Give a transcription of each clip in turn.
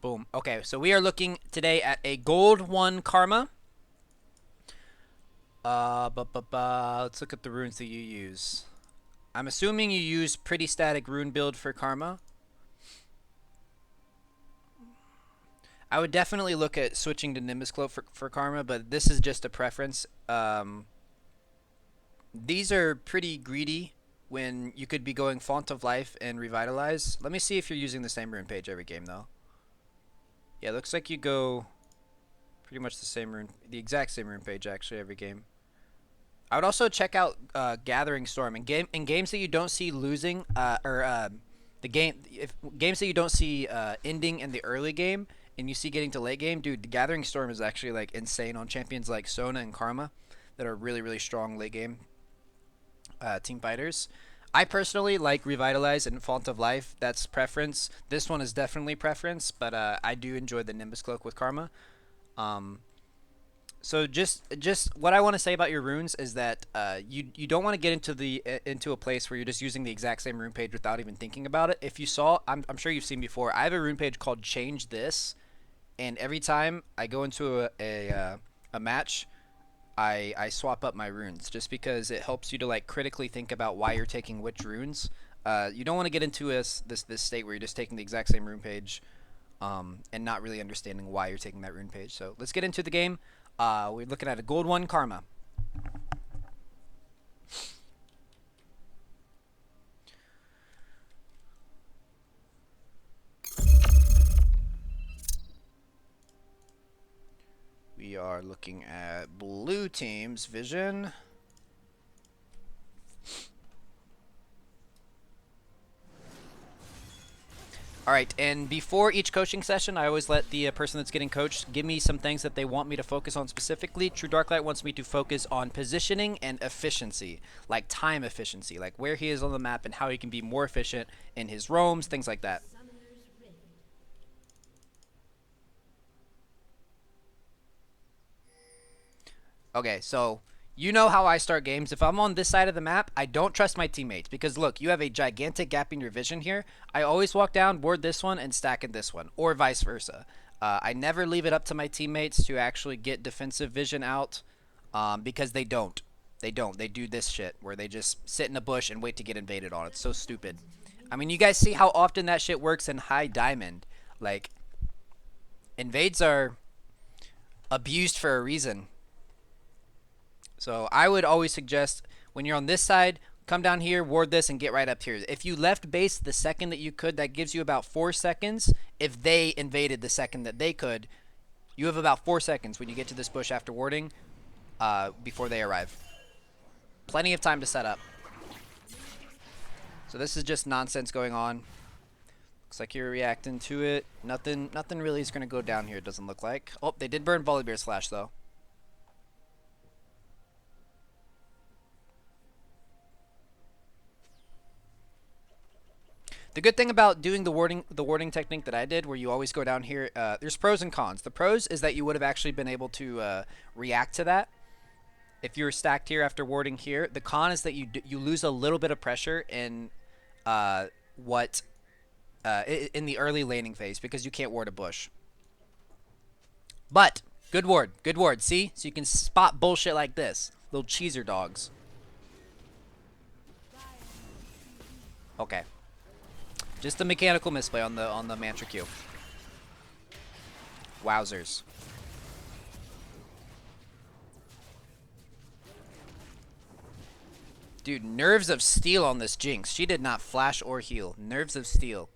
Boom. Okay, so we are looking today at a gold 1 Karma. Let's look at the runes that you use. I'm assuming you use pretty static rune build for Karma. I would definitely look at switching to Nimbus Cloak for Karma, but this is just a preference. These are pretty greedy when you could be going Font of Life and Revitalize. Let me see if you're using the same rune page every game, though. Yeah, it looks like you go pretty much the exact same rune page, actually, every game. I would also check out Gathering Storm in games that you don't see losing games that you don't see ending in the early game and you see getting to late game, dude. The Gathering Storm is actually like insane on champions like Sona and Karma that are really strong late game team fighters. I personally like Revitalize and Font of Life. That's preference. This one is definitely preference, but I do enjoy the Nimbus Cloak with Karma. So just what I want to say about your runes is that you don't want to get into a place where you're just using the exact same rune page without even thinking about it. If you saw, I'm sure you've seen before. I have a rune page called Change This, and every time I go into a match, I swap up my runes just because it helps you to like critically think about why you're taking which runes. You don't want to get into this state where you're just taking the exact same rune page and not really understanding why you're taking that rune page. So let's get into the game. We're looking at a gold 1 Karma. We are looking at blue team's vision. Alright, and before each coaching session, I always let the person that's getting coached give me some things that they want me to focus on specifically. True Darklight wants me to focus on positioning and efficiency, like time efficiency, like where he is on the map and how he can be more efficient in his roams, things like that. Okay, so you know how I start games. If I'm on this side of the map, I don't trust my teammates because look, you have a gigantic gap in your vision here. I always walk down, ward this one, and stack in this one, or vice versa. I never leave it up to my teammates to actually get defensive vision out because they don't. They don't. They do this shit where they just sit in a bush and wait to get invaded on. It's so stupid. I mean, you guys see how often that shit works in high diamond. Like, invades are abused for a reason. So I would always suggest when you're on this side, come down here, ward this, and get right up here. If you left base the second that you could, that gives you about 4 seconds. If they invaded the second that they could, you have about 4 seconds when you get to this bush after warding before they arrive. Plenty of time to set up. So this is just nonsense going on. Looks like you're reacting to it. Nothing really is going to go down here, it doesn't look like. Oh, they did burn Volibear's Flash, though. The good thing about doing the warding technique that I did, where you always go down here, there's pros and cons. The pros is that you would have actually been able to react to that if you were stacked here after warding here. The con is that you lose a little bit of pressure in in the early laning phase because you can't ward a bush. But good ward, good ward. See, so you can spot bullshit like this, little cheeser dogs. Okay. Just a mechanical misplay on the Mantra Q. Wowzers. Dude, nerves of steel on this Jinx. She did not flash or heal. Nerves of steel.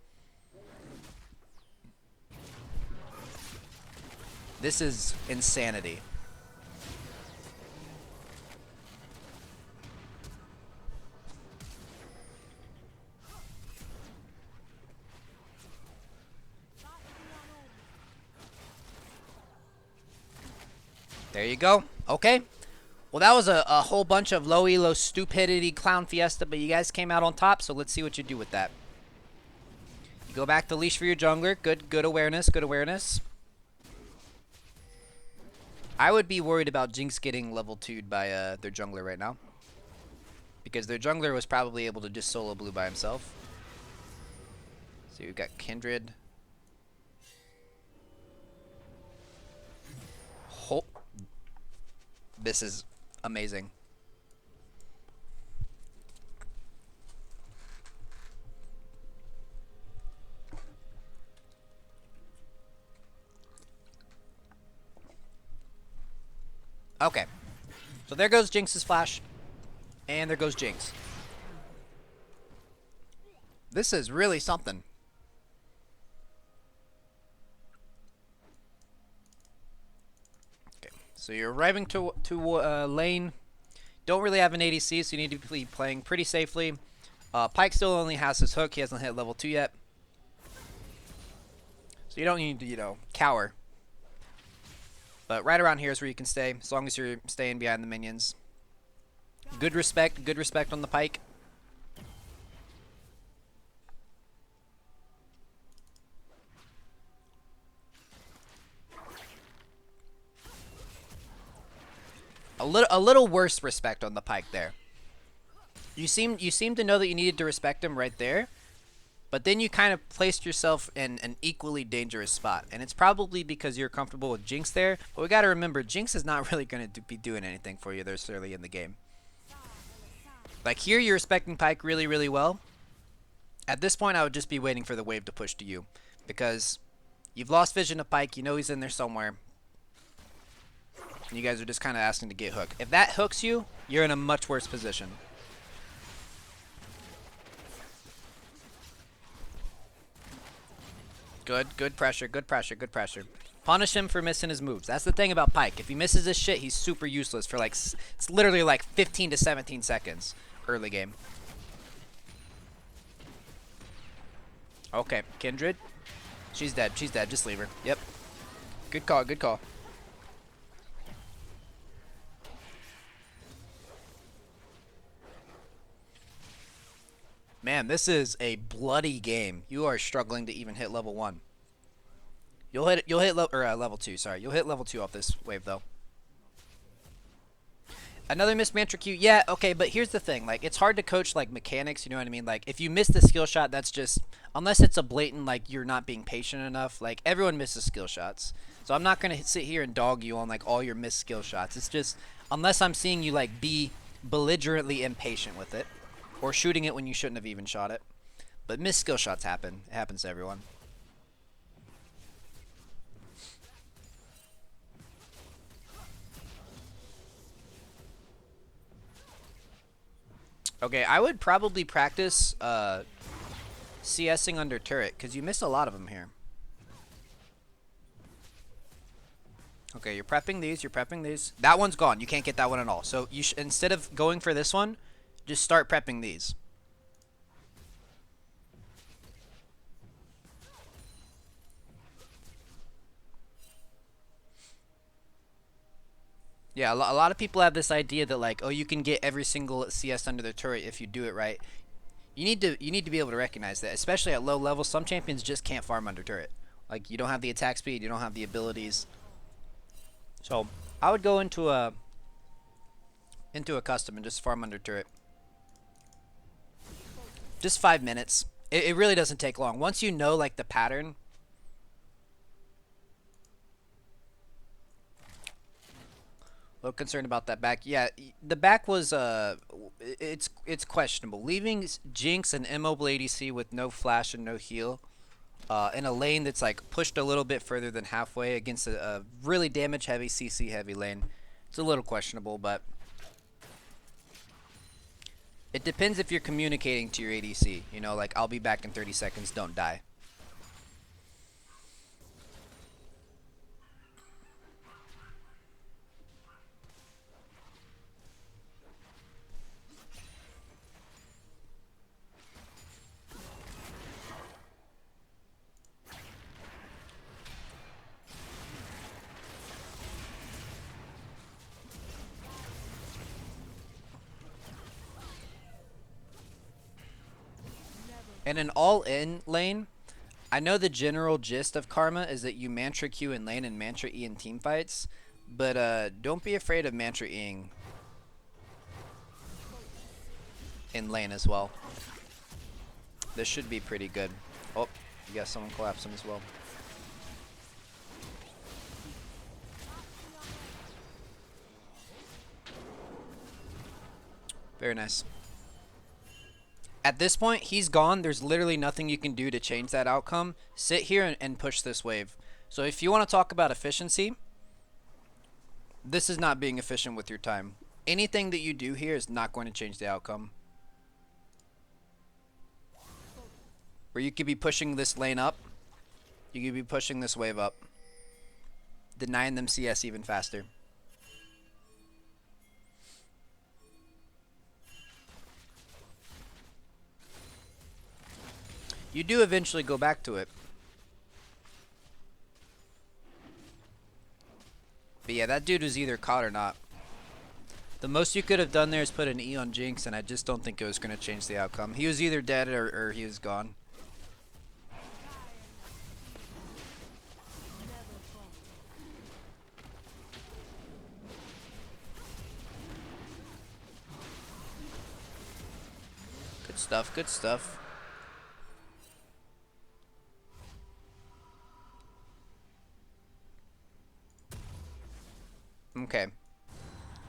This is insanity. There you go. Okay. Well, that was a whole bunch of low elo stupidity clown fiesta, but you guys came out on top, so let's see what you do with that. You go back to leash for your jungler. Good awareness, good awareness. I would be worried about Jinx getting level 2'd by their jungler right now. Because their jungler was probably able to just solo blue by himself. So you've got Kindred. This is amazing. Okay. So there goes Jinx's flash. And there goes Jinx. This is really something. Okay. So you're arriving to lane. Don't really have an ADC, so you need to be playing pretty safely. Pyke still only has his hook. He hasn't hit level 2 yet. So you don't need to, you know, cower. But right around here is where you can stay, as long as you're staying behind the minions. Good respect on the Pyke. A little worse respect on the Pyke there. You seem to know that you needed to respect him right there, but then you kind of placed yourself in an equally dangerous spot, and it's probably because you're comfortable with Jinx there. But we got to remember, Jinx is not really going to be doing anything for you this early in the game. Like here, you're respecting Pyke really, really well. At this point, I would just be waiting for the wave to push to you, because you've lost vision of Pyke. You know he's in there somewhere. You guys are just kind of asking to get hooked. If that hooks you, you're in a much worse position. Good pressure, good pressure, good pressure. Punish him for missing his moves. That's the thing about Pyke. If he misses his shit, he's super useless for like, it's literally like 15 to 17 seconds early game. Okay, Kindred. She's dead, she's dead. Just leave her. Yep. Good call, good call. Man, this is a bloody game. You are struggling to even hit level 1. You'll hit level 2, sorry. You'll hit level 2 off this wave though. Another missed mantra Q. Yeah, okay, but here's the thing. Like, it's hard to coach like mechanics, you know what I mean? Like, if you miss the skill shot, that's just, unless it's a blatant like you're not being patient enough, like everyone misses skill shots. So I'm not going to sit here and dog you on like all your missed skill shots. It's just, unless I'm seeing you like be belligerently impatient with it, or shooting it when you shouldn't have even shot it. But missed skill shots happen. It happens to everyone. Okay, I would probably practice CSing under turret, because you miss a lot of them here. Okay, you're prepping these, you're prepping these. That one's gone. You can't get that one at all. So you instead of going for this one, just start prepping these. Yeah, a lot of people have this idea that like, oh, you can get every single CS under the turret if you do it right. You need to be able to recognize that, especially at low levels. Some champions just can't farm under turret. Like, you don't have the attack speed, you don't have the abilities. So I would go into a custom and just farm under turret. Just 5 minutes. It really doesn't take long. Once you know like the pattern. A little concerned about that back. Yeah, the back was it's questionable. Leaving Jinx and Immobile ADC with no flash and no heal in a lane that's like pushed a little bit further than halfway against a really damage heavy CC heavy lane. It's a little questionable, but it depends if you're communicating to your ADC. You know, like, I'll be back in 30 seconds, don't die. In an all-in lane, I know the general gist of Karma is that you Mantra Q in lane and Mantra E in team fights, but don't be afraid of Mantra Eing in lane as well. This should be pretty good. Oh, you got someone collapse him as well. Very nice. At this point, he's gone. There's literally nothing you can do to change that outcome. Sit here and push this wave. So if you want to talk about efficiency, this is not being efficient with your time. Anything that you do here is not going to change the outcome. Where you could be pushing this lane up. You could be pushing this wave up. Denying them CS even faster. You do eventually go back to it. But yeah, that dude was either caught or not. The most you could have done there is put an E on Jinx, and I just don't think it was going to change the outcome. He was either dead or he was gone. Good stuff, good stuff. Okay.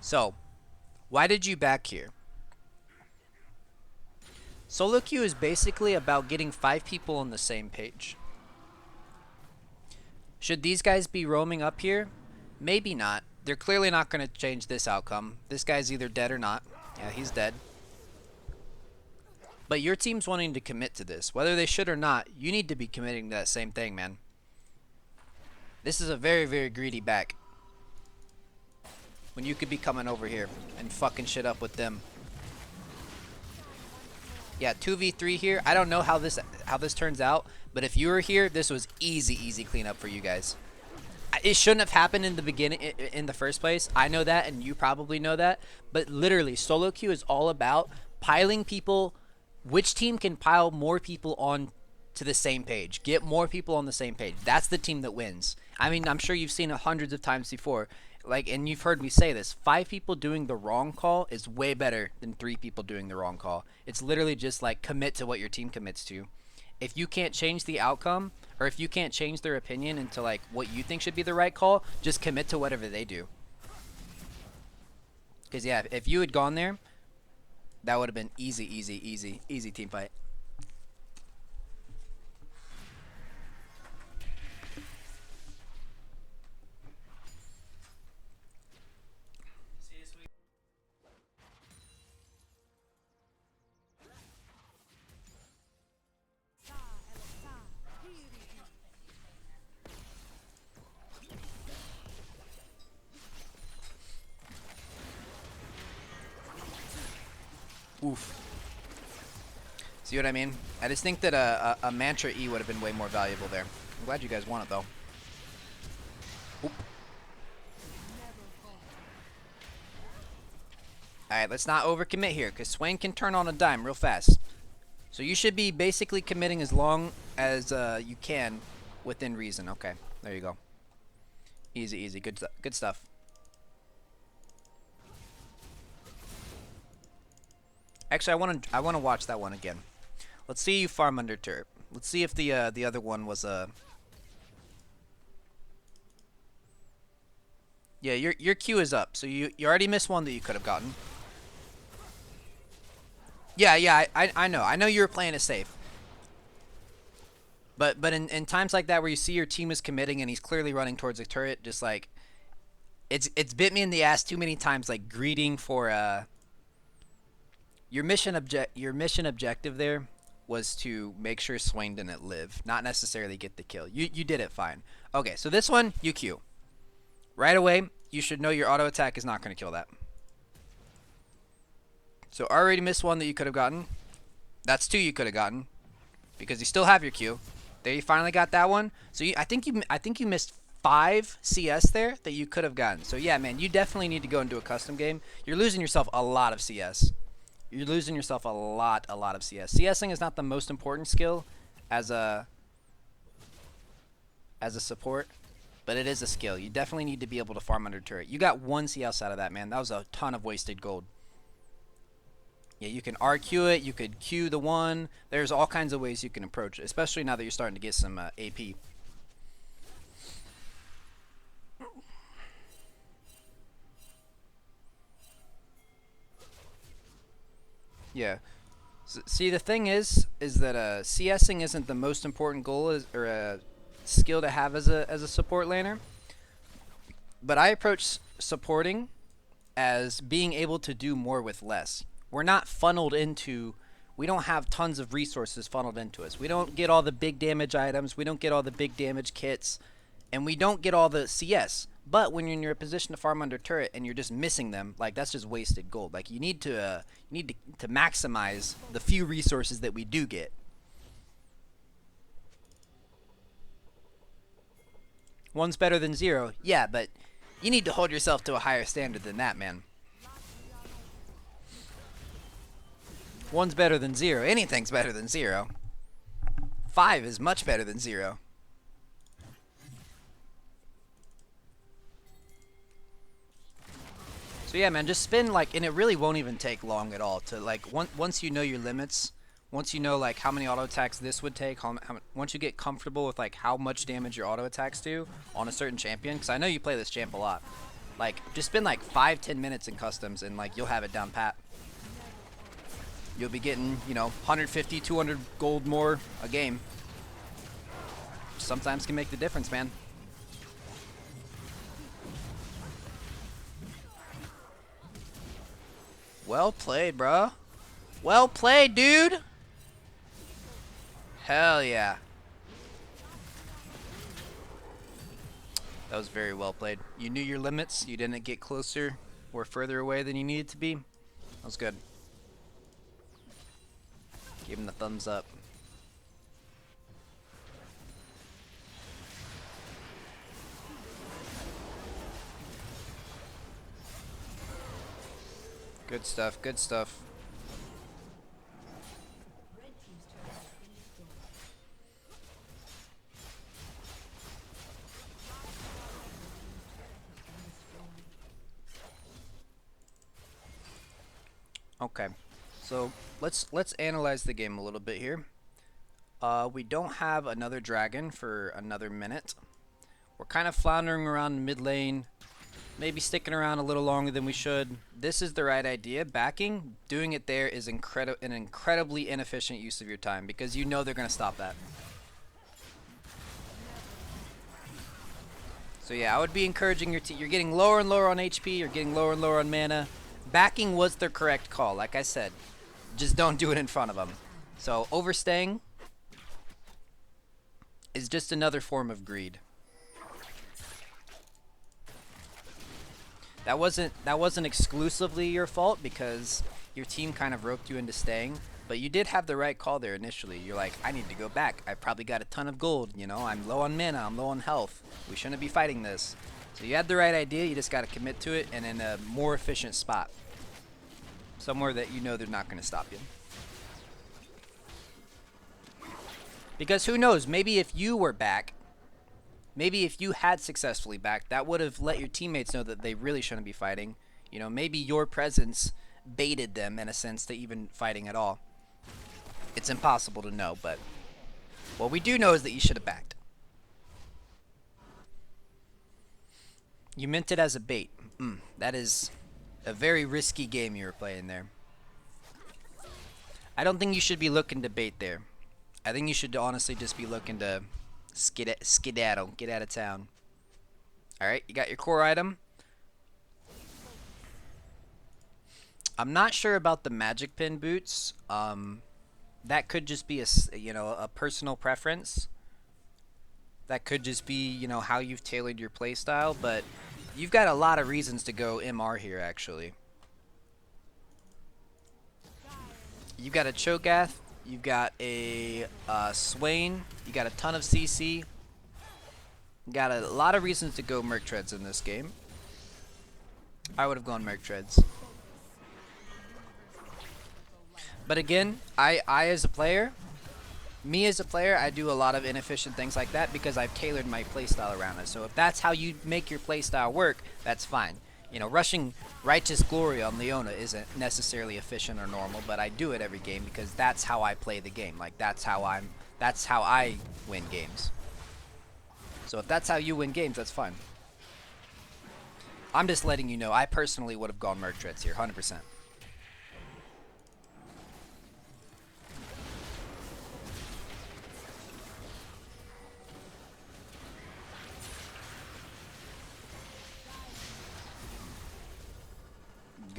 So, why did you back here? Solo queue is basically about getting 5 people on the same page. Should these guys be roaming up here? Maybe not. They're clearly not going to change this outcome. This guy's either dead or not. Yeah, he's dead. But your team's wanting to commit to this. Whether they should or not, you need to be committing to that same thing, man. This is a very, very greedy back. When you could be coming over here and fucking shit up with them. Yeah, 2v3 here. I don't know how this turns out, but if you were here, this was easy cleanup for you guys. It shouldn't have happened in the beginning, in the first place. I know that, and you probably know that. But literally, solo queue is all about piling people. Which team can pile more people on to the same page? Get more people on the same page. That's the team that wins. I mean, I'm sure you've seen it hundreds of times before. Like, and you've heard me say this, 5 people doing the wrong call is way better than 3 people doing the wrong call. It's literally just like commit to what your team commits to. If you can't change the outcome, or if you can't change their opinion into like what you think should be the right call, just commit to whatever they do. Because yeah, if you had gone there, that would have been easy team fight. Oof. See what I mean? I just think that a Mantra E would have been way more valuable there. I'm glad you guys won it, though. Oop. Alright, let's not overcommit here, because Swain can turn on a dime real fast. So you should be basically committing as long as you can within reason. Okay, there you go. Easy. Good stuff. Actually, I want to watch that one again. Let's see you farm under turret. Let's see if the other one was a. Yeah, your Q is up, so you already missed one that you could have gotten. Yeah, I know you were playing it safe. But in times like that where you see your team is committing and he's clearly running towards a turret, just like it's bit me in the ass too many times, like greeting for your mission objective there was to make sure Swain didn't live, not necessarily get the kill. You did it fine. Okay, so this one, you Q. Right away, you should know your auto attack is not going to kill that. So already missed one that you could have gotten. That's 2 you could have gotten because you still have your Q. There you finally got that one. So I think you missed 5 CS there that you could have gotten. So yeah, man, you definitely need to go and do a custom game. You're losing yourself a lot of CS. You're losing yourself a lot of CS. CSing is not the most important skill as a support, but it is a skill. You definitely need to be able to farm under turret. You got 1 CS out of that, man. That was a ton of wasted gold. Yeah, you can RQ it. You could Q the one. There's all kinds of ways you can approach it, especially now that you're starting to get some AP. Yeah. See, the thing is that CSing isn't the most important goal or a skill to have as a support laner, but I approach supporting as being able to do more with less. We're not funneled into. We don't have tons of resources funneled into us. We don't get all the big damage items. We don't get all the big damage kits, and we don't get all the CS. But when you're in your position to farm under turret and you're just missing them, like that's just wasted gold. Like you need to maximize the few resources that we do get. One's better than zero, yeah, but you need to hold yourself to a higher standard than that, man. One's better than zero. Anything's better than zero. 5 is much better than zero. So yeah, man, just spin like, and it really won't even take long at all to like once you know your limits, once you know like how many auto attacks this would take, once you get comfortable with like how much damage your auto attacks do on a certain champion, because I know you play this champ a lot. Like just spend like 5-10 minutes in customs and like you'll have it down pat. You'll be getting 150, 200 gold more a game. Sometimes can make the difference, man. Well played, bro. Well played, dude. Hell yeah. That was very well played. You knew your limits. You didn't get closer or further away than you needed to be. That was good. Give him the thumbs up. Good stuff, good stuff. Okay, so let's analyze the game a little bit here. We don't have another dragon for another minute. We're kind of floundering around mid lane. Maybe sticking around a little longer than we should. This is the right idea. Backing, doing it there is an incredibly inefficient use of your time because you know they're going to stop that. So yeah, I would be encouraging your team. You're getting lower and lower on HP. You're getting lower and lower on mana. Backing was the correct call, like I said. Just don't do it in front of them. So overstaying is just another form of greed. That wasn't exclusively your fault because your team kind of roped you into staying, but you did have the right call there initially. You're like, I need to go back. I probably got a ton of gold, I'm low on mana, I'm low on health. We shouldn't be fighting this. So you had the right idea, you just got to commit to it and in a more efficient spot. Somewhere that you know they're not going to stop you. Because who knows, maybe if you were back, maybe if you had successfully backed, that would have let your teammates know that they really shouldn't be fighting. Maybe your presence baited them in a sense to even fighting at all. It's impossible to know, but what we do know is that you should have backed. You meant it as a bait. That is a very risky game you were playing there. I don't think you should be looking to bait there. I think you should honestly just be looking to skedaddle, get out of town. Alright, you got your core item. I'm not sure about the magic pin boots. That could just be a personal preference. That could just be, how you've tailored your playstyle, but you've got a lot of reasons to go MR here, actually. You've got a Cho'Gath, you've got a Swain, you got a ton of CC. You got a lot of reasons to go Merc Treads in this game. I would have gone Merc Treads. But again, I as a player, I do a lot of inefficient things like that because I've tailored my playstyle around it. So if that's how you make your playstyle work, that's fine. Rushing Righteous Glory on Leona isn't necessarily efficient or normal, but I do it every game because that's how I play the game. Like that's how I win games. So if that's how you win games, that's fine. I'm just letting you know, I personally would have gone Merc Treads here, 100%.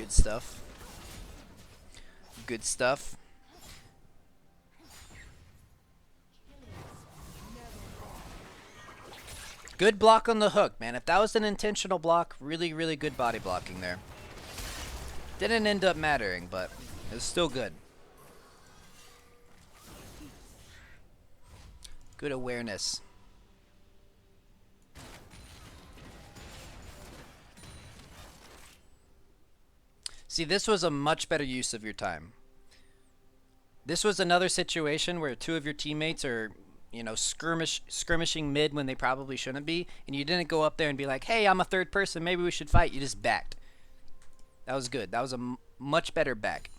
Good stuff. Good stuff. Good block on the hook, man. If that was an intentional block, really, really good body blocking there. Didn't end up mattering, but it was still good. Good awareness. See, this was a much better use of your time. This was another situation where two of your teammates are, you know, skirmishing mid when they probably shouldn't be, and you didn't go up there and be like, hey, I'm a third person, maybe we should fight. You just backed. That was good. That was a much better back.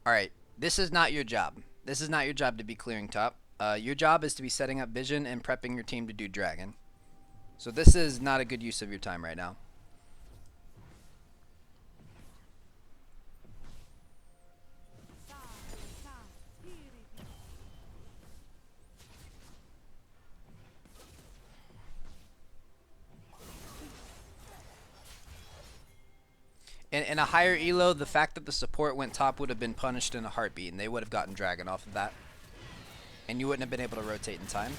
Alright, this is not your job. This is not your job to be clearing top. Your job is to be setting up vision and prepping your team to do dragon. So this is not a good use of your time right now. In a higher elo, the fact that the support went top would have been punished in a heartbeat, and they would have gotten dragon off of that. And you wouldn't have been able to rotate in time.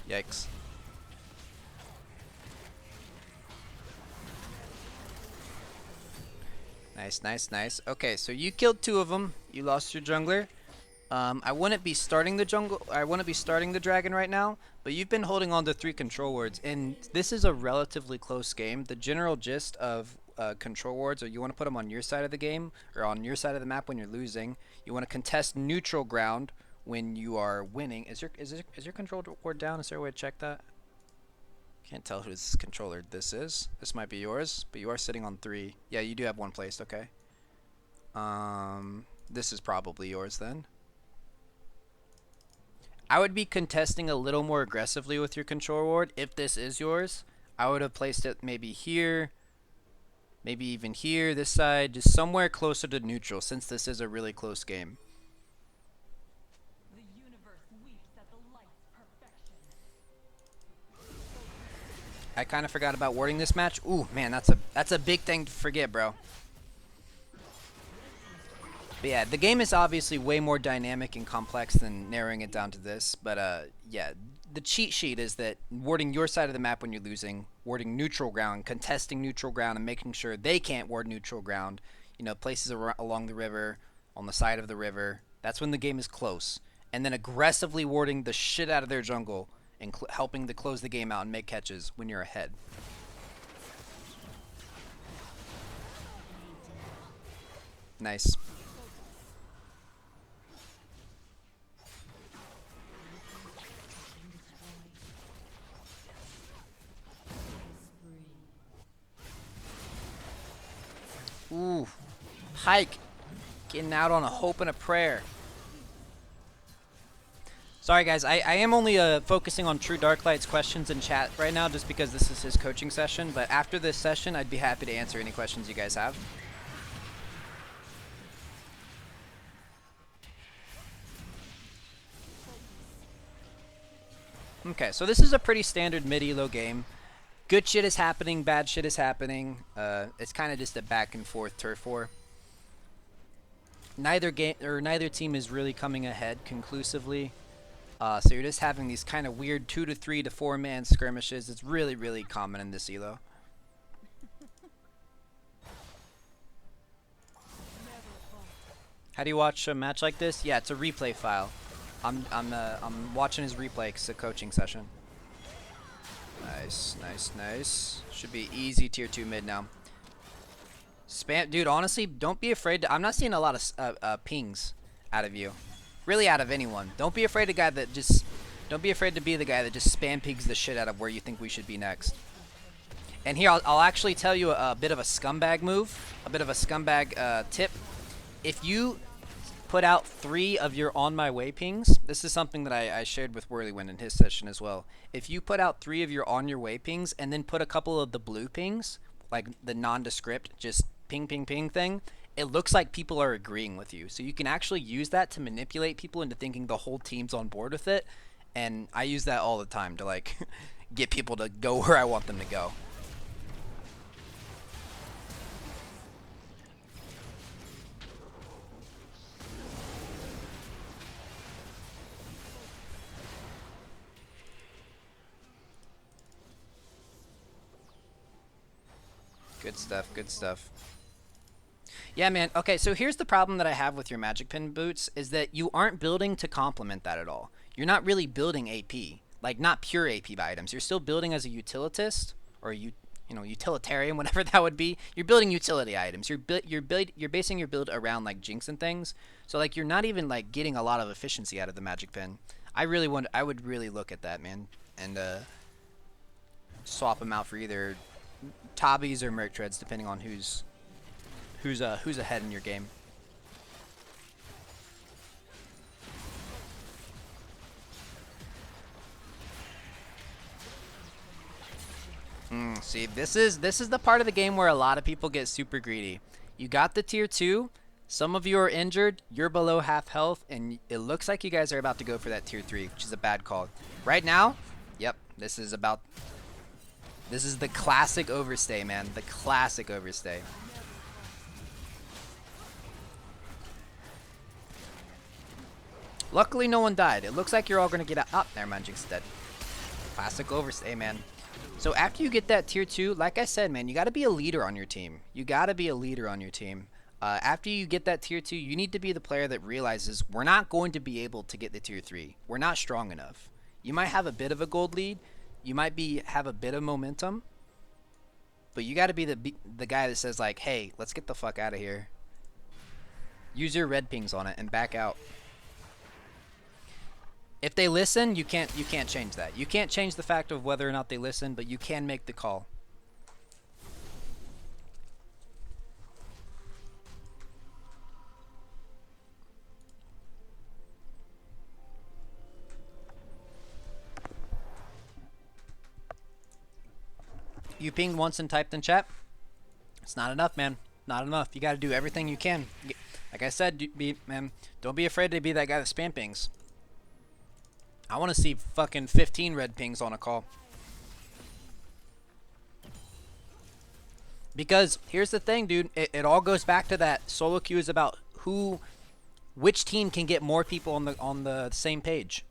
Yikes. Nice, nice, nice. Okay, so you killed two of them. You lost your jungler. I wouldn't be starting the jungle. I wouldn't be starting the dragon right now. But you've been holding on to 3 control wards, and this is a relatively close game. The general gist of control wards, or you want to put them on your side of the game or on your side of the map when you're losing. You want to contest neutral ground when you are winning. Is your control ward down? Is there a way to check that? Can't tell whose controller this is. This might be yours, but you are sitting on 3. Yeah, you do have 1 placed, okay. This is probably yours then. I would be contesting a little more aggressively with your control ward if this is yours. I would have placed it maybe here, maybe even here, this side, just somewhere closer to neutral since this is a really close game. I kind of forgot about warding this match. Ooh, man, that's a big thing to forget, bro. But yeah, the game is obviously way more dynamic and complex than narrowing it down to this. But yeah, the cheat sheet is that warding your side of the map when you're losing, warding neutral ground, contesting neutral ground, and making sure they can't ward neutral ground. You know, places along the river, on the side of the river. That's when the game is close. And then aggressively warding the shit out of their jungle and helping to close the game out and make catches when you're ahead. Nice. Ooh, hike. Getting out on a hope and a prayer. Sorry guys, I am only focusing on True Darklight's questions in chat right now just because this is his coaching session, but after this session I'd be happy to answer any questions you guys have. Okay, so this is a pretty standard mid-elo game. Good shit is happening, bad shit is happening. It's kind of just a back and forth turf war. Neither team is really coming ahead conclusively. So you're just having these kind of weird 2 to 3 to 4 man skirmishes. It's really, really common in this elo. How do you watch a match like this? Yeah, it's a replay file. I'm watching his replay. It's a coaching session. Nice, nice, nice. Should be easy tier 2 mid now. Spam, dude. Honestly, don't be afraid. I'm not seeing a lot of pings out of you. Really, out of anyone. Don't be afraid of guy that just. Don't be afraid to be the guy that just spam pigs the shit out of where you think we should be next. And here, I'll actually tell you a bit of a scumbag move, a bit of a scumbag tip. If you put out 3 of your on my way pings, this is something that I shared with Whirlywin in his session as well. If you put out 3 of your on your way pings and then put a couple of the blue pings, like the nondescript, just ping, ping, ping thing, it looks like people are agreeing with you. So you can actually use that to manipulate people into thinking the whole team's on board with it. And I use that all the time to like get people to go where I want them to go. Good stuff, good stuff. Yeah, man. Okay, so here's the problem that I have with your Magic Pin boots is that you aren't building to complement that at all. You're not really building AP, like not pure AP items. You're still building as a utilitist or utilitarian, whatever that would be. You're building utility items. You're basing your build around like jinx and things. So like you're not even like getting a lot of efficiency out of the Magic Pin. I would really look at that, man, and swap them out for either Tobbies or Merc Treads, depending on who's ahead in your game. See, this is the part of the game where a lot of people get super greedy. You got the tier 2, some of you are injured, you're below half health, and it looks like you guys are about to go for that tier 3, which is a bad call. Right now, yep, this is the classic overstay, man. The classic overstay. Luckily, no one died. It looks like you're all going to get out. Oh, never mind, Jinx is dead. Classic overstay, man. So after you get that tier 2, like I said, man, you got to be a leader on your team. You got to be a leader on your team. After you get that tier 2, you need to be the player that realizes we're not going to be able to get the tier 3. We're not strong enough. You might have a bit of a gold lead. You might have a bit of momentum. But you got to be the guy that says like, hey, let's get the fuck out of here. Use your red pings on it and back out. If they listen, you can't change that. You can't change the fact of whether or not they listen, but you can make the call. You pinged once and typed in chat. It's not enough, man. Not enough. You got to do everything you can. Like I said, man, don't be afraid to be that guy that spam pings. I want to see fucking 15 red pings on a call. Because here's the thing, dude. It all goes back to that solo queue is about which team can get more people on the same page.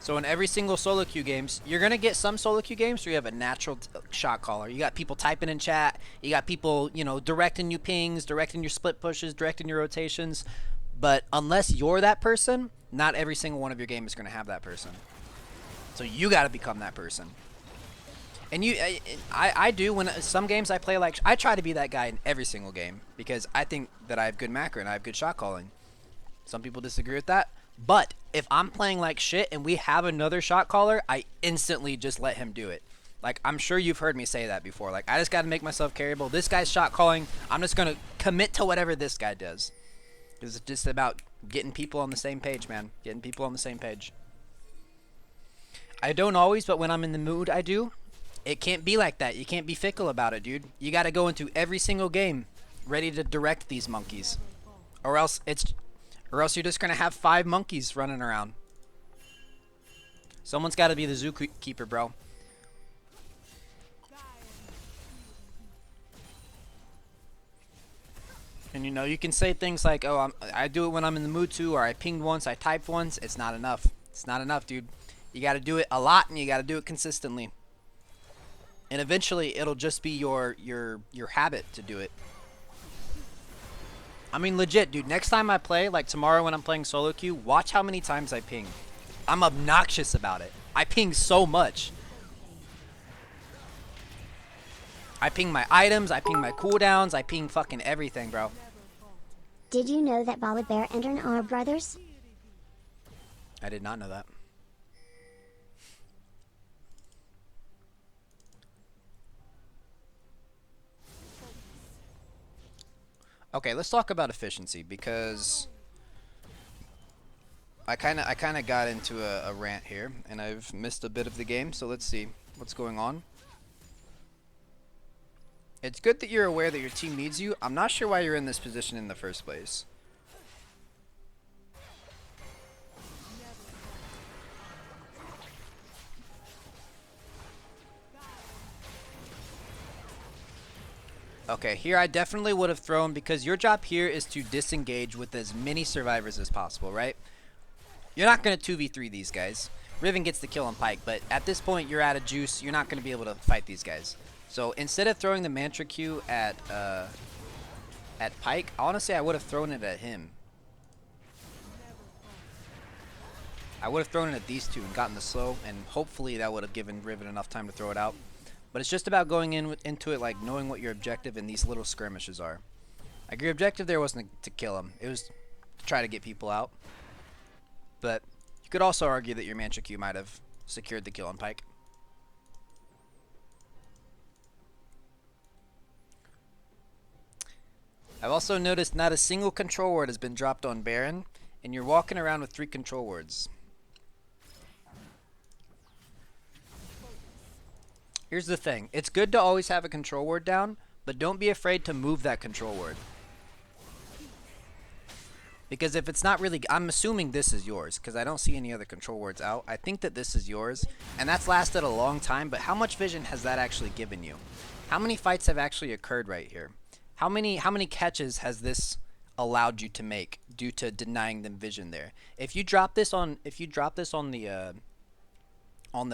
So in every single solo queue games, you're going to get some solo queue games where you have a natural shot caller. You got people typing in chat. You got people, directing you pings, directing your split pushes, directing your rotations. But unless you're that person, not every single one of your game is going to have that person. So you got to become that person. And I do, when some games I play, like, I try to be that guy in every single game because I think that I have good macro and I have good shot calling. Some people disagree with that. But if I'm playing like shit and we have another shot caller, I instantly just let him do it. Like, I'm sure you've heard me say that before. Like, I just got to make myself carryable. This guy's shot calling. I'm just going to commit to whatever this guy does. It's just about getting people on the same page, man. Getting people on the same page. I don't always, but when I'm in the mood, I do. It can't be like that. You can't be fickle about it, dude. You got to go into every single game ready to direct these monkeys. Or else you're just going to have 5 monkeys running around. Someone's got to be the zookeeper, bro. And you can say things like, oh, I do it when I'm in the mood to, or I pinged once, I typed once. It's not enough. It's not enough, dude. You got to do it a lot, and you got to do it consistently. And eventually, it'll just be your habit to do it. I mean, legit, dude. Next time I play, like tomorrow when I'm playing solo queue, watch how many times I ping. I'm obnoxious about it. I ping so much. I ping my items, I ping my cooldowns, I ping fucking everything, bro. Did you know that Bear and Ern are brothers? I did not know that. Okay, let's talk about efficiency because I kind of got into a rant here and I've missed a bit of the game. So let's see what's going on. It's good that you're aware that your team needs you. I'm not sure why you're in this position in the first place. Okay, here I definitely would have thrown because your job here is to disengage with as many survivors as possible, right? You're not going to 2v3 these guys. Riven gets the kill on Pike, but at this point you're out of juice. You're not going to be able to fight these guys. So instead of throwing the Mantra Q at Pike, honestly I would have thrown it at him. I would have thrown it at these two and gotten the slow, and hopefully that would have given Riven enough time to throw it out. But it's just about going into it like knowing what your objective in these little skirmishes are. Like your objective there wasn't to kill him. It was to try to get people out. But you could also argue that your Mantra Q might have secured the kill on Pike. I've also noticed not a single control word has been dropped on Baron, and you're walking around with 3 control words. Here's the thing. It's good to always have a control word down, but don't be afraid to move that control word. Because if it's not really... I'm assuming this is yours, because I don't see any other control words out. I think that this is yours, and that's lasted a long time, but how much vision has that actually given you? How many fights have actually occurred right here? How many catches has this allowed you to make due to denying them vision there? If you drop this on the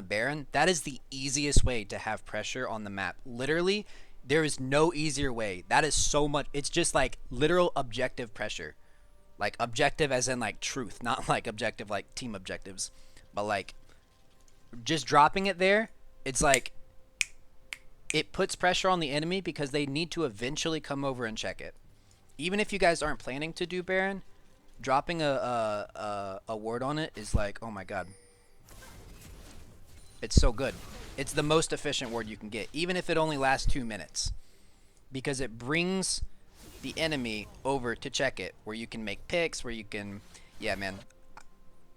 Baron, that is the easiest way to have pressure on the map. Literally, there is no easier way. That is so much. It's just like literal objective pressure. Like objective as in like truth, not like objective like team objectives. But like just dropping it there, it's like it puts pressure on the enemy because they need to eventually come over and check it. Even if you guys aren't planning to do Baron, dropping a word on it is like, oh my god. It's so good. It's the most efficient word you can get, even if it only lasts 2 minutes. Because it brings the enemy over to check it, where you can make picks, where you can... Yeah, man.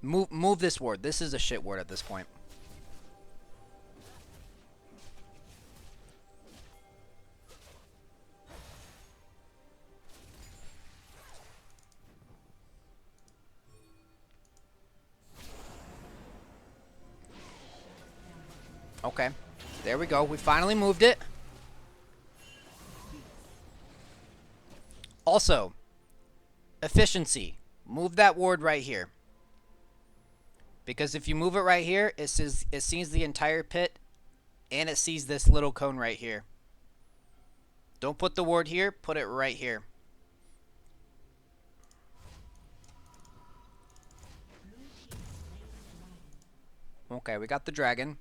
Move this word. This is a shit word at this point. Okay. There we go. We finally moved it. Also, efficiency. Move that ward right here. Because if you move it right here, it sees the entire pit, and it sees this little cone right here. Don't put the ward here, put it right here. Okay, we got the dragon.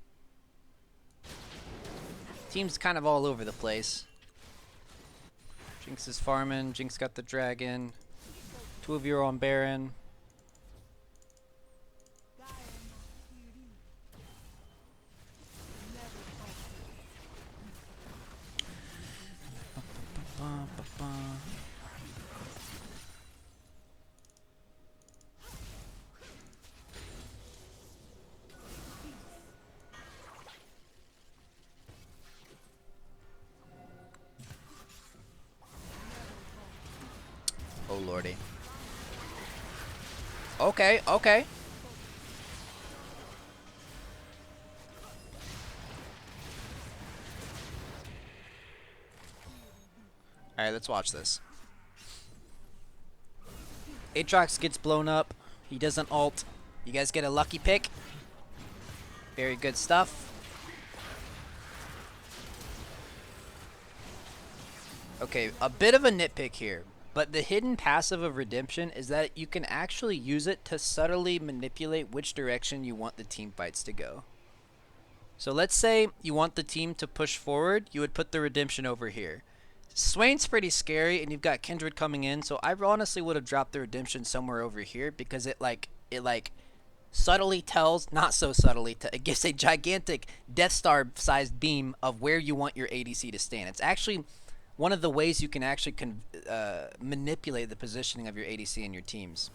Team's kind of all over the place. Jinx is farming. Jinx got the dragon. 2 of you are on Baron. Oh lordy. Okay, okay. Alright, let's watch this. Aatrox gets blown up. He doesn't ult. You guys get a lucky pick. Very good stuff. Okay, a bit of a nitpick here. But the hidden passive of Redemption is that you can actually use it to subtly manipulate which direction you want the team fights to go. So let's say you want the team to push forward, you would put the Redemption over here. Swain's pretty scary, and you've got Kindred coming in, so I honestly would have dropped the Redemption somewhere over here because it subtly tells, not so subtly, it gives a gigantic Death Star sized beam of where you want your ADC to stand. It's actually one of the ways you can actually manipulate the positioning of your ADC and your teams.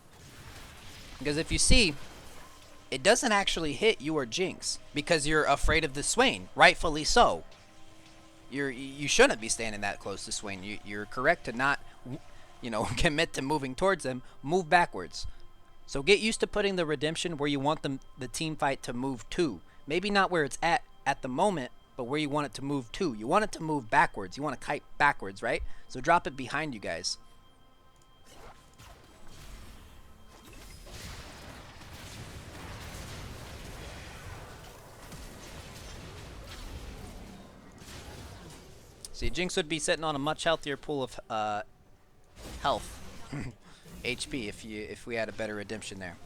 Because if you see, it doesn't actually hit you or Jinx because you're afraid of the Swain, rightfully so. You shouldn't be standing that close to Swain. You're correct to not, commit to moving towards them. Move backwards. So get used to putting the redemption where you want the team fight to move to. Maybe not where it's at the moment, but where you want it to move to. You want it to move backwards. You want to kite backwards, right? So drop it behind you guys. See, Jinx would be sitting on a much healthier pool of health, HP, if we had a better redemption there.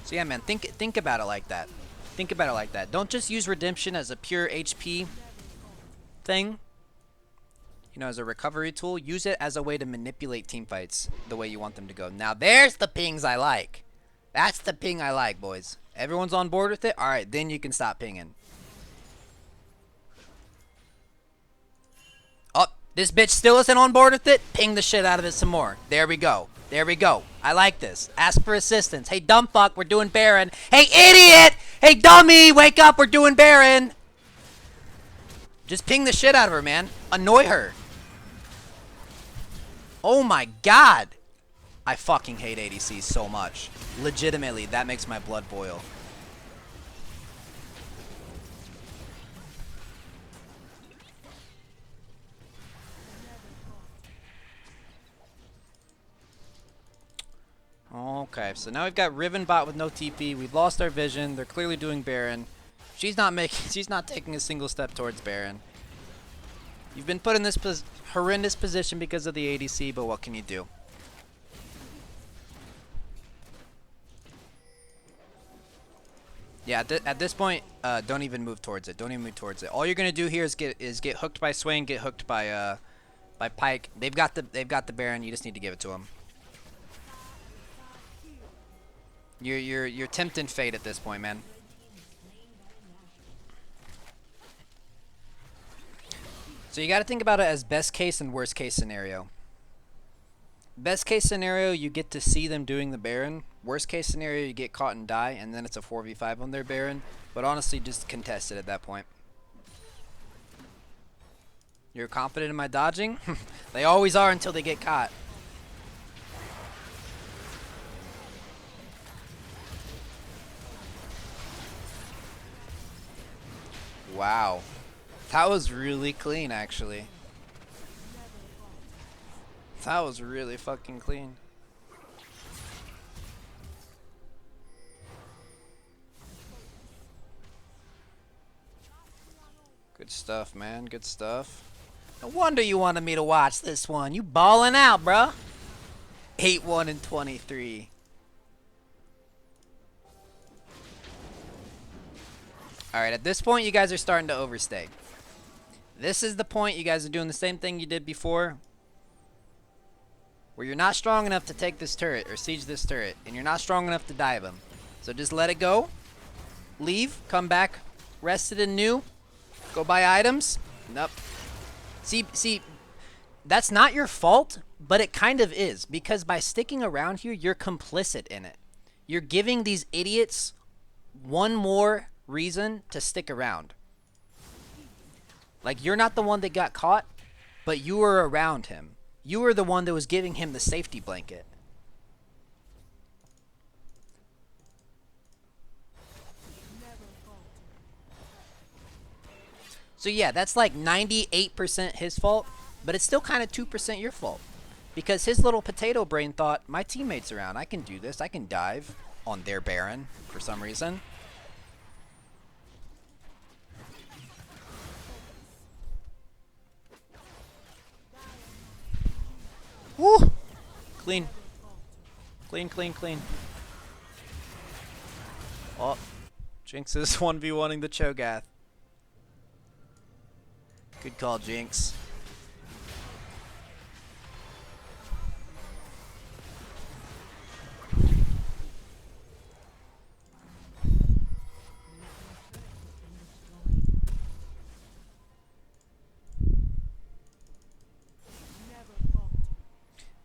So yeah, man, think about it like that. Think about it like that. Don't just use redemption as a pure HP thing. As a recovery tool. Use it as a way to manipulate team fights the way you want them to go. Now, there's the pings I like. That's the ping I like, boys. Everyone's on board with it? All right, then you can stop pinging. Oh, this bitch still isn't on board with it? Ping the shit out of it some more. There we go. There we go. I like this. Ask for assistance. Hey, dumb fuck, we're doing Baron. Hey, idiot! Hey, dummy, wake up, we're doing Baron. Just ping the shit out of her, man. Annoy her. Oh my god. I fucking hate ADCs so much. Legitimately, that makes my blood boil. Okay, so now we've got Riven bot with no TP. We've lost our vision. They're clearly doing Baron. She's not taking a single step towards Baron. You've been put in this horrendous position because of the ADC, but what can you do? Yeah, at this point, don't even move towards it. Don't even move towards it. All you're gonna do here is get hooked by Swain, get hooked by Pyke. They've got the Baron. You just need to give it to them. You're tempting fate at this point, man. So you got to think about it as best case and worst case scenario. Best case scenario, you get to see them doing the Baron. Worst case scenario, you get caught and die, and then it's a 4v5 on their Baron. But honestly, just contest it at that point. You're confident in my dodging? They always are until they get caught. Wow. That was really clean, actually. That was really fucking clean. Good stuff, man. Good stuff. No wonder you wanted me to watch this one. You balling out, bruh. 8-1 and 23. Alright, at this point, you guys are starting to overstay. This is the point you guys are doing the same thing you did before. Where you're not strong enough to take this turret or siege this turret. And you're not strong enough to dive him. So just let it go. Leave. Come back. Rested and new. Go buy items. Nope. See, that's not your fault, but it kind of is. Because by sticking around here, you're complicit in it. You're giving these idiots one more reason to stick around. Like, you're not the one that got caught, but you were around him. You were the one that was giving him the safety blanket. So yeah, that's like 98% his fault, but it's still kind of 2% your fault. Because his little potato brain thought, my teammate's around, I can do this, I can dive on their Baron for some reason. Woo! Clean. Clean, clean, clean. Oh, Jinx is 1v1ing the Cho'Gath. Good call, Jinx.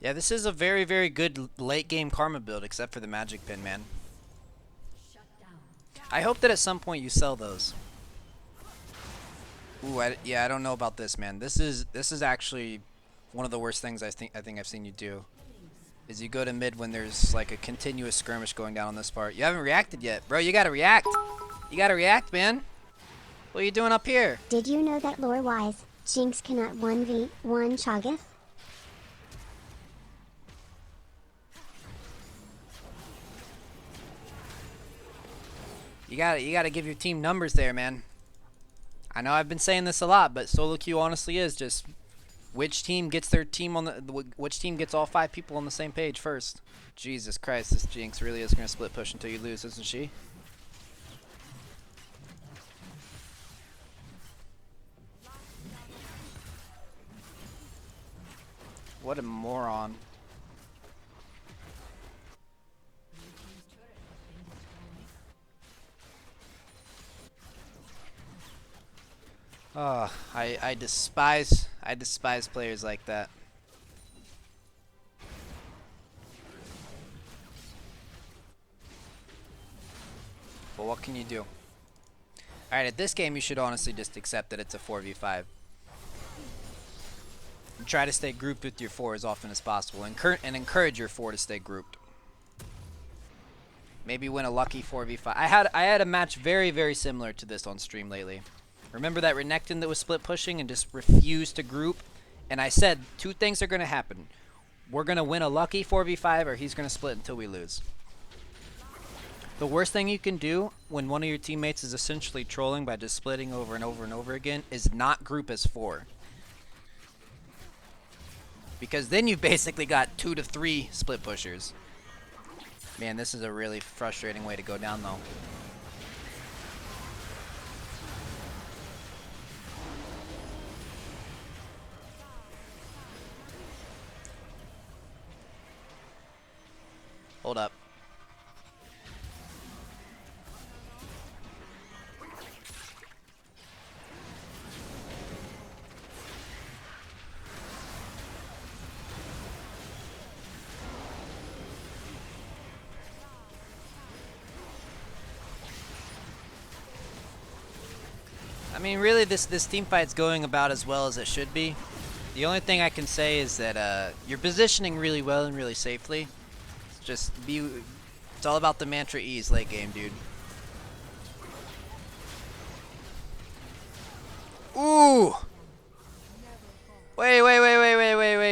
Yeah, this is a very, very good late game Karma build, except for the magic pin, man. I hope that at some point you sell those. Ooh, yeah, I don't know about this, man. This is actually one of the worst things I think I've seen you do. Is you go to mid when there's like a continuous skirmish going down on this part. You haven't reacted yet, bro. You gotta react. You gotta react, man. What are you doing up here? Did you know that lore-wise, Jinx cannot 1v1 Cho'Gath? You gotta give your team numbers there, man. I know I've been saying this a lot, but solo queue honestly is just which team gets their team on which team gets all 5 people on the same page first. Jesus Christ, this Jinx really is gonna split push until you lose, isn't she? What a moron. I despise players like that. But what can you do? Alright, at this game you should honestly just accept that it's a 4v5. And try to stay grouped with your 4 as often as possible. And encourage your 4 to stay grouped. Maybe win a lucky 4v5. I had a match very, very similar to this on stream lately. Remember that Renekton that was split pushing and just refused to group? And I said, 2 things are going to happen. We're going to win a lucky 4v5 or he's going to split until we lose. The worst thing you can do when one of your teammates is essentially trolling by just splitting over and over and over again is not group as 4. Because then you've basically got 2 to 3 split pushers. Man, this is a really frustrating way to go down though. Hold up. I mean, really, this team fight's going about as well as it should be. The only thing I can say is that you're positioning really well and really safely. It's all about the mantra E's late game, dude. Ooh! Wait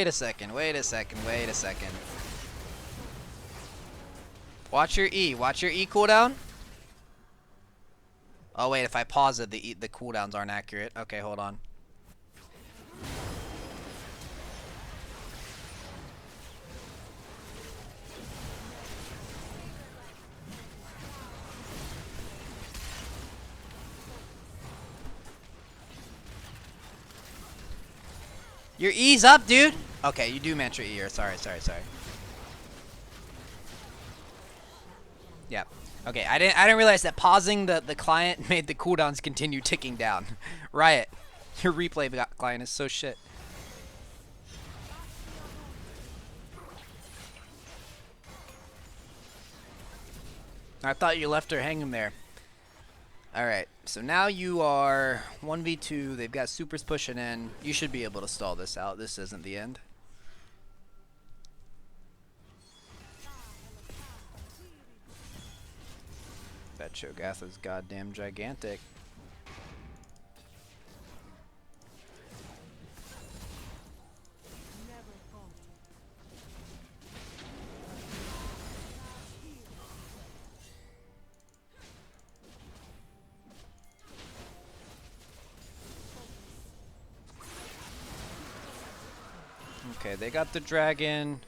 a second. Wait a second. Watch your E. Watch your E cooldown. Oh wait, if I pause it, the cooldowns aren't accurate. Okay, hold on. Your E's up, dude. Okay, you do mantra E. Sorry. Yeah. Okay, I didn't realize that pausing the client made the cooldowns continue ticking down. Riot, your replay client is so shit. I thought you left her hanging there. Alright, so now you are 1v2. They've got supers pushing in. You should be able to stall this out. This isn't the end. That Cho'Gath is goddamn gigantic. Okay, they got the dragon.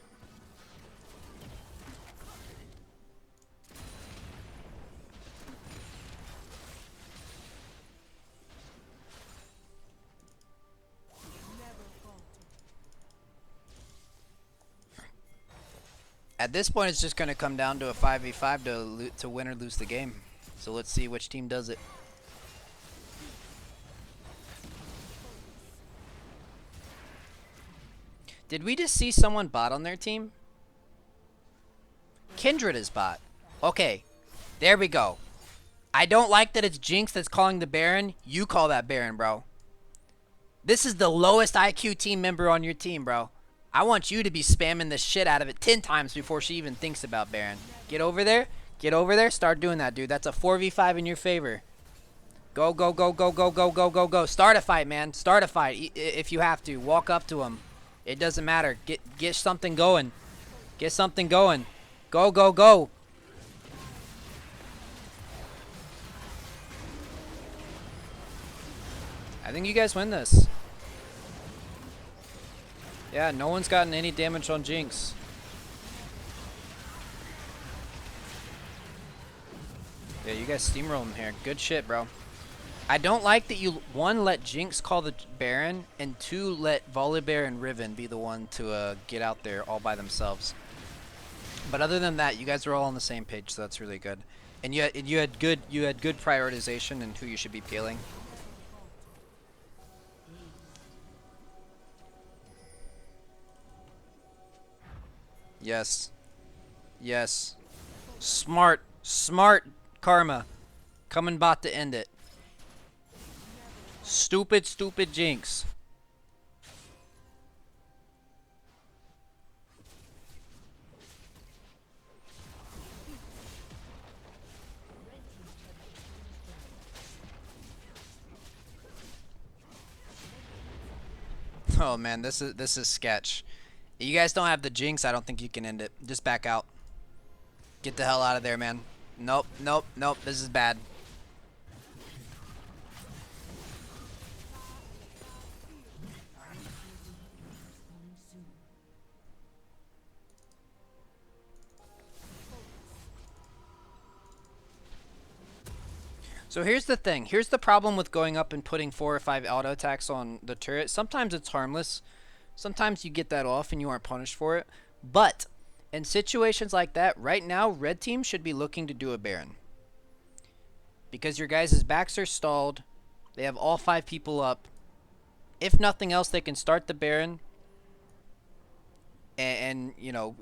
At this point, it's just going to come down to a 5v5 to win or lose the game. So let's see which team does it. Did we just see someone bot on their team? Kindred is bot. Okay, there we go. I don't like that it's Jinx that's calling the Baron. You call that Baron, bro. This is the lowest IQ team member on your team, bro. I want you to be spamming the shit out of it 10 times before she even thinks about Baron. Get over there. Get over there. Start doing that, dude. That's a 4v5 in your favor. Go, go, go, go, go, go, go, go, go. Start a fight, man. Start a fight if you have to. Walk up to him. It doesn't matter. Get something going. Get something going. Go, go, go. I think you guys win this. Yeah, no one's gotten any damage on Jinx. Yeah, you guys steamroll him here. Good shit, bro. I don't like that you, one, let Jinx call the Baron, and two, let Volibear and Riven be the one to get out there all by themselves. But other than that, you guys are all on the same page, so that's really good. And you had good prioritization in who you should be peeling. Yes. Yes. Smart. Smart karma. Coming bot to end it. Stupid, stupid Jinx. Oh man, this is sketch. You guys don't have the Jinx, I don't think you can end it. Just back out. Get the hell out of there, man. Nope, nope, nope. This is bad. So here's the thing. Here's the problem with going up and putting 4 or 5 auto attacks on the turret. Sometimes it's harmless. Sometimes you get that off and you aren't punished for it. But in situations like that, right now, red team should be looking to do a Baron. Because your guys' backs are stalled. They have all 5 people up. If nothing else, they can start the Baron. And you know,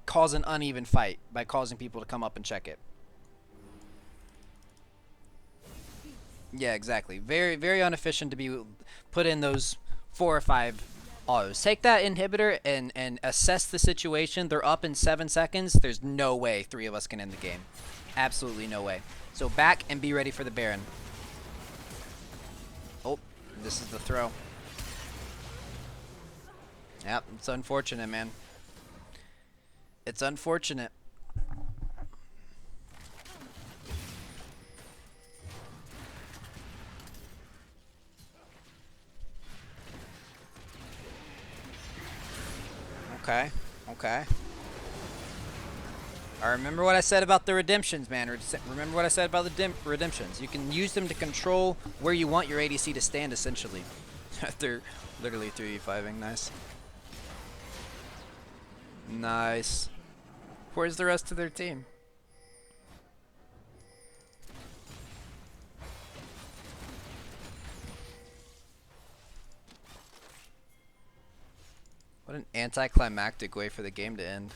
cause an uneven fight by causing people to come up and check it. Yeah, exactly. Very, very inefficient to be put in those 4 or 5 autos. Take that inhibitor and assess the situation. They're up in 7 seconds. There's no way 3 of us can end the game. Absolutely no way. So back and be ready for the Baron. Oh, this is the throw. Yep, it's unfortunate, man. It's unfortunate. Okay, okay. I remember what I said about the redemptions, man. Remember what I said about the redemptions. You can use them to control where you want your ADC to stand, essentially. They're literally 3v5ing. Nice. Nice. Where's the rest of their team? What an anticlimactic way for the game to end.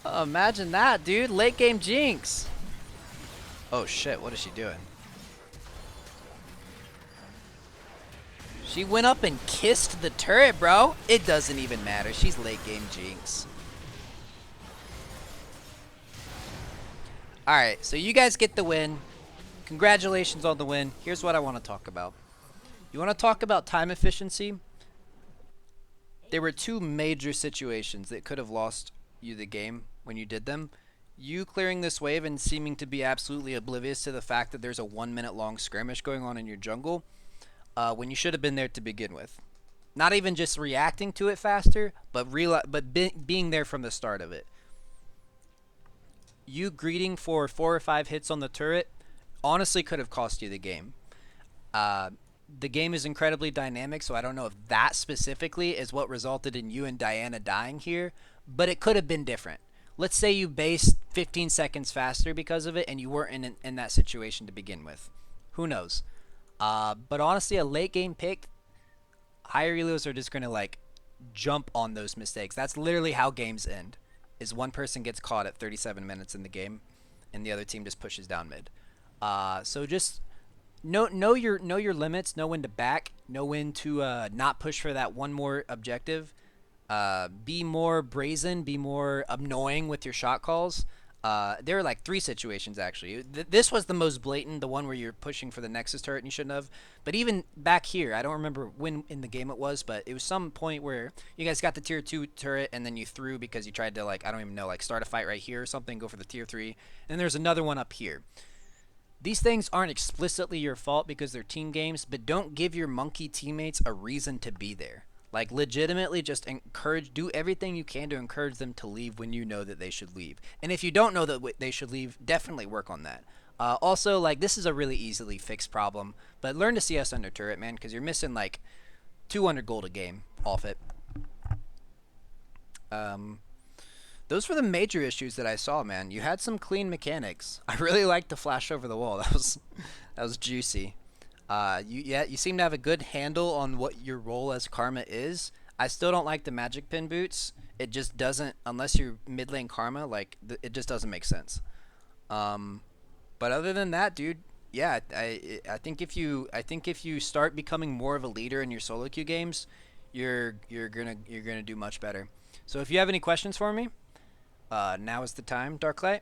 Oh, imagine that, dude. Late game Jinx. Oh shit, what is she doing? She went up and kissed the turret, bro. It doesn't even matter. She's late game Jinx. Alright, so you guys get the win. Congratulations on the win. Here's what I want to talk about. You want to talk about time efficiency? There were 2 major situations that could have lost you the game when you did them. You clearing this wave and seeming to be absolutely oblivious to the fact that there's a 1-minute long skirmish going on in your jungle when you should have been there to begin with. Not even just reacting to it faster, but being there from the start of it. You greeting for 4 or 5 hits on the turret honestly could have cost you the game. The game is incredibly dynamic, so I don't know if that specifically is what resulted in you and Diana dying here, but it could have been different. Let's say you based 15 seconds faster because of it and you weren't in that situation to begin with. Who knows? But honestly, a late game pick, higher elos are just gonna like jump on those mistakes. That's literally how games end. Is one person gets caught at 37 minutes in the game, and the other team just pushes down mid. So just know your limits. Know when to back. Know when to not push for that one more objective. Be more brazen. Be more annoying with your shot calls. There are like three situations actually. This was the most blatant, the one where you're pushing for the Nexus turret and you shouldn't have. But even back here, I don't remember when in the game it was, but it was some point where you guys got the tier 2 turret and then you threw because you tried to like, I don't even know, like start a fight right here or something, go for the tier 3. And then there's another one up here. These things aren't explicitly your fault because they're team games, but don't give your monkey teammates a reason to be there. Like legitimately just do everything you can to encourage them to leave when you know that they should leave. And if you don't know that they should leave, definitely work on that. Also, like this is a really easily fixed problem, but learn to CS under turret, man, because you're missing like 200 gold a game off it. Um, those were the major issues that I saw, man. You had some clean mechanics. I really liked the flash over the wall. That was juicy. You seem to have a good handle on what your role as Karma is. I still don't like the magic pin boots. It just doesn't, unless you're mid lane Karma, like it just doesn't make sense. Um, but other than that, dude, yeah, I think if you start becoming more of a leader in your solo queue games, you're gonna do much better. So if you have any questions for me, now is the time, Darklight.